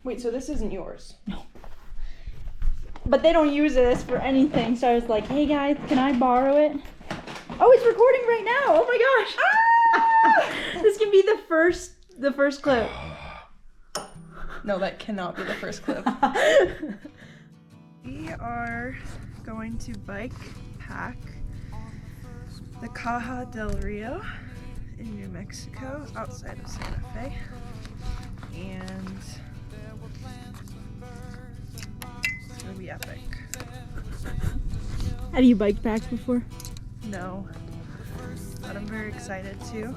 Wait, so this isn't yours? No. But they don't use this for anything, so I was like, hey guys, can I borrow it? Oh, it's recording right now. Oh my gosh. Ah! This can be the first clip. No, that cannot be the first clip. We are going to bike pack the Caja del Rio in New Mexico, outside of Santa Fe. And it's gonna be epic. Have you bike packed before? No, but I'm very excited too.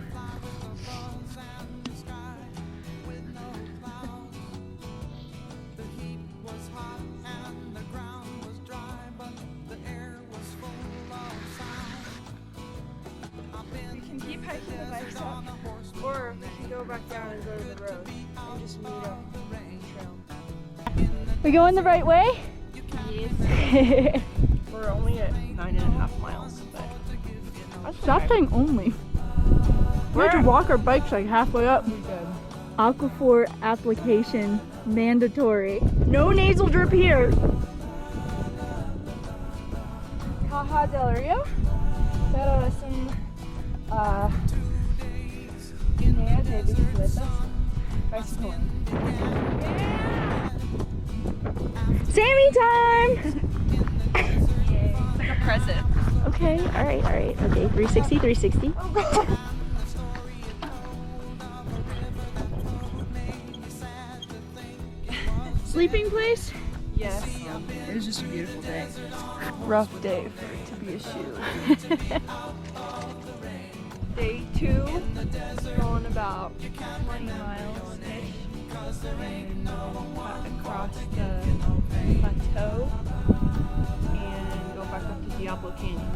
We can keep hiking the bikes up, or we can go back down and go to the road and just meet up on the trail. We going the right way? Yes. We're only at 9.5 miles, but Stop saying only. We had to walk our bikes like halfway up. we good. Aquaphor application mandatory. No nasal drip here. Caja del Rio, pero es un de bicicletas. Bicycling. Sammy time! It's like a present. Okay, alright. Okay, 360. Sleeping place? Yes. It was just a beautiful day. Rough day for it to be a shoe. Day 2, going about 20 miles-ish. And across the plateau and go back up to Diablo Canyon.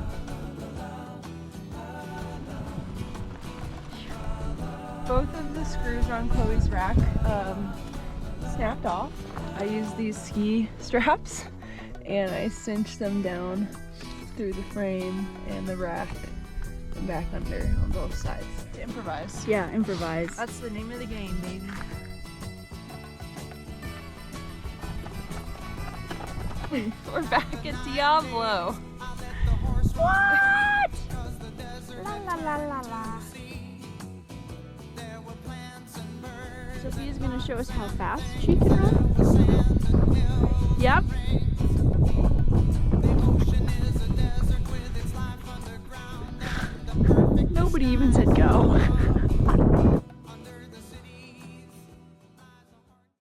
Both of the screws on Chloe's rack snapped off. I used these ski straps and I cinched them down through the frame and the rack and back under on both sides to improvise. Yeah, improvise. That's the name of the game, baby. We're back at Diablo. What? La. Sophia's gonna show us how fast she can run. Yep. Nobody even said go.